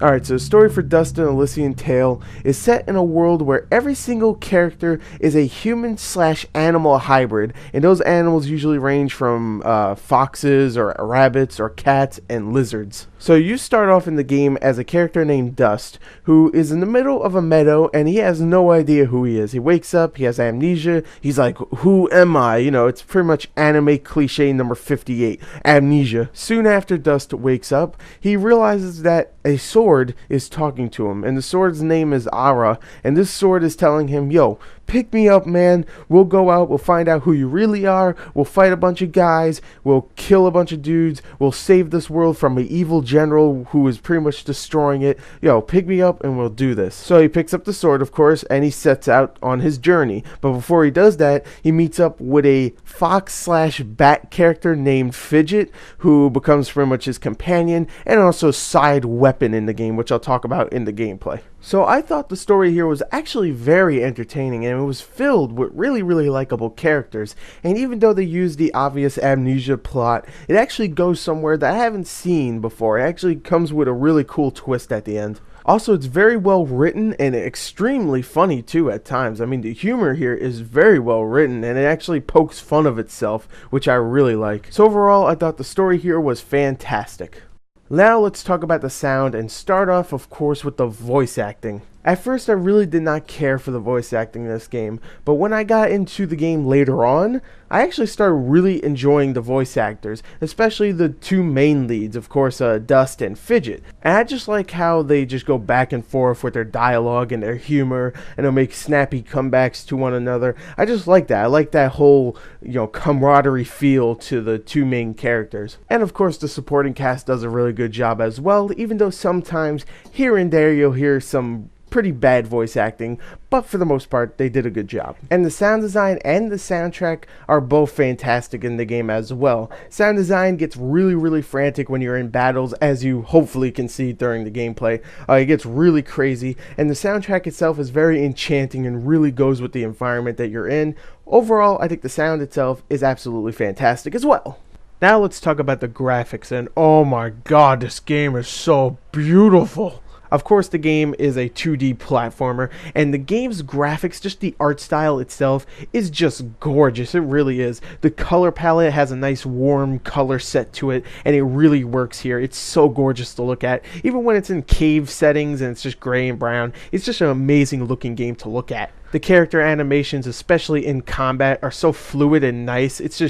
Alright, so the story for Dust: An Elysian Tale is set in a world where every single character is a human/animal hybrid, and those animals usually range from foxes or rabbits or cats and lizards. So you start off in the game as a character named Dust, who is in the middle of a meadow and he has no idea who he is. He wakes up, he has amnesia, he's like, who am I? You know, it's pretty much anime cliche number 58, amnesia. Soon after Dust wakes up, he realizes that a sword is talking to him, and the sword's name is Ara, and this sword is telling him, yo, pick me up, man, we'll go out, we'll find out who you really are, we'll fight a bunch of guys, we'll kill a bunch of dudes, we'll save this world from an evil general who is pretty much destroying it, yo, pick me up and we'll do this. So he picks up the sword, of course, and he sets out on his journey, but before he does that, he meets up with a fox/bat character named Fidget, who becomes pretty much his companion, and also side weapon in the game, which I'll talk about in the gameplay. So I thought the story here was actually very entertaining, and it was filled with really likable characters, and even though they used the obvious amnesia plot, it actually goes somewhere that I haven't seen before. It actually comes with a really cool twist at the end. Also, it's very well written and extremely funny too at times. I mean, the humor here is very well written and it actually pokes fun of itself, which I really like. So overall, I thought the story here was fantastic. Now let's talk about the sound and start off, of course, with the voice acting. At first, I really did not care for the voice acting in this game, but when I got into the game later on, I actually started really enjoying the voice actors, especially the two main leads, of course, Dust and Fidget. And I just like how they just go back and forth with their dialogue and their humor, and they'll make snappy comebacks to one another. I just like that. I like that whole, camaraderie feel to the two main characters. And of course, the supporting cast does a really good job as well, even though sometimes here and there you'll hear some pretty bad voice acting, but for the most part they did a good job. And the sound design and the soundtrack are both fantastic in the game as well. Sound design gets really frantic when you're in battles, as you hopefully can see during the gameplay. It gets really crazy, and the soundtrack itself is very enchanting and really goes with the environment that you're in. Overall, I think the sound itself is absolutely fantastic as well. Now let's talk about the graphics, and oh my god, this game is so beautiful. Of course, the game is a 2D platformer, and the game's graphics, just the art style itself, is just gorgeous. It really is. The color palette has a nice warm color set to it, and it really works here. It's so gorgeous to look at. Even when it's in cave settings and it's just gray and brown, it's just an amazing looking game to look at. The character animations, especially in combat, are so fluid and nice. It's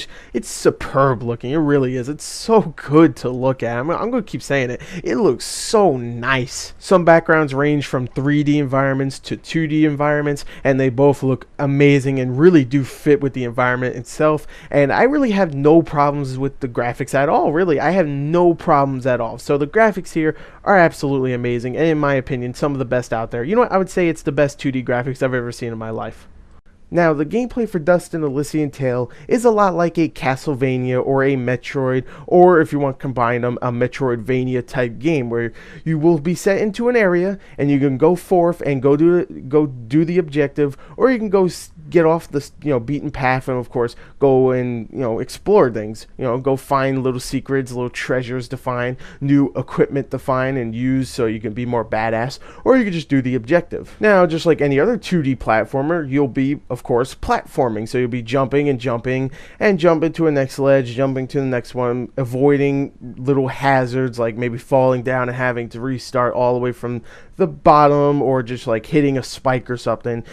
superb looking. It really is. It's so good to look at. I'm going to keep saying it. It looks so nice. Some backgrounds range from 3D environments to 2D environments, and they both look amazing and really do fit with the environment itself. And I really have no problems with the graphics at all, really. I have no problems at all. So the graphics here are absolutely amazing, and in my opinion, some of the best out there. You know what? I would say it's the best 2D graphics I've ever seen in my life. Now, the gameplay for Dust: An Elysian Tale is a lot like a Castlevania or a Metroid, or if you want to combine them, a Metroidvania type game where you will be set into an area and you can go forth and go do the objective, or you can go get off the beaten path and of course go and explore things. Go find little secrets, little treasures to find, new equipment to find and use so you can be more badass, or you can just do the objective. Now, just like any other 2D platformer, you'll be of course platforming, so you'll be jumping and jumping to a next ledge, jumping to the next one, avoiding little hazards like maybe falling down and having to restart all the way from the bottom, or just like hitting a spike or something,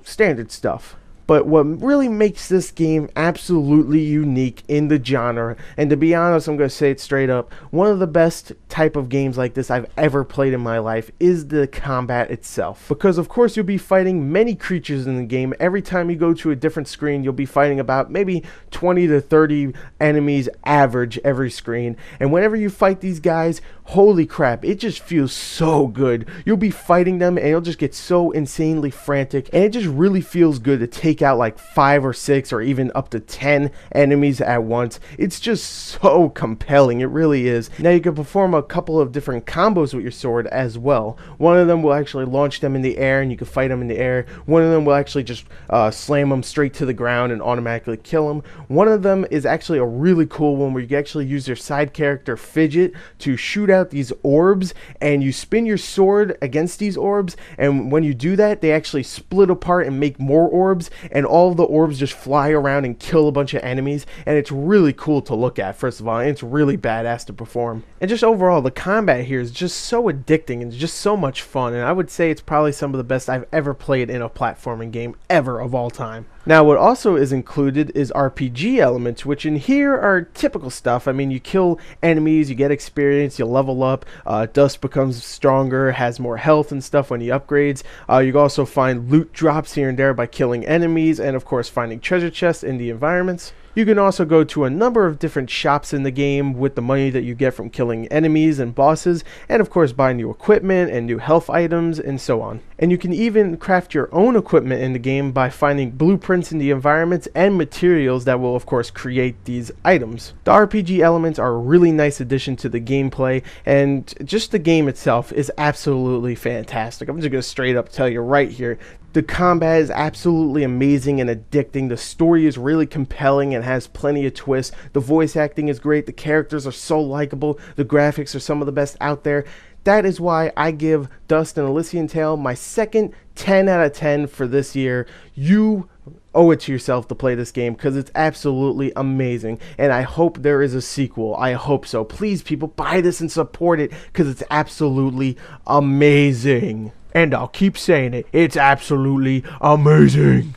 standard stuff. But what really makes this game absolutely unique in the genre, and to be honest, I'm going to say it straight up, one of the best type of games like this I've ever played in my life is the combat itself. Because of course you'll be fighting many creatures in the game. Every time you go to a different screen, you'll be fighting about maybe 20 to 30 enemies average every screen. And whenever you fight these guys, holy crap, it just feels so good. You'll be fighting them and you'll just get so insanely frantic, and it just really feels good to take take out like 5 or 6 or even up to 10 enemies at once. It's just so compelling, it really is. Now you can perform a couple of different combos with your sword as well. One of them will actually launch them in the air and you can fight them in the air. One of them will actually just slam them straight to the ground and automatically kill them. One of them is actually a really cool one where you can actually use your side character Fidget to shoot out these orbs, and you spin your sword against these orbs, and when you do that they actually split apart and make more orbs, and all of the orbs just fly around and kill a bunch of enemies, and it's really cool to look at, first of all, and it's really badass to perform. And just overall, the combat here is just so addicting and just so much fun, and I would say it's probably some of the best I've ever played in a platforming game ever of all time. Now what also is included is RPG elements, which in here are typical stuff. I mean, you kill enemies, you get experience, you level up, dust becomes stronger, has more health and stuff when he upgrades. You can also find loot drops here and there by killing enemies, and of course finding treasure chests in the environments. You can also go to a number of different shops in the game with the money that you get from killing enemies and bosses, and of course buy new equipment and new health items and so on. And you can even craft your own equipment in the game by finding blueprints in the environments and materials that will of course create these items. The RPG elements are a really nice addition to the gameplay, and just the game itself is absolutely fantastic. I'm just going to straight up tell you right here. The combat is absolutely amazing and addicting. The story is really compelling and has plenty of twists. The voice acting is great. The characters are so likable. The graphics are some of the best out there. That is why I give Dust and Elysian Tail my second 10 out of 10 for this year. You owe it to yourself to play this game because it's absolutely amazing, and I hope there is a sequel. I hope so. Please, people, buy this and support it because it's absolutely amazing. And I'll keep saying it, it's absolutely amazing.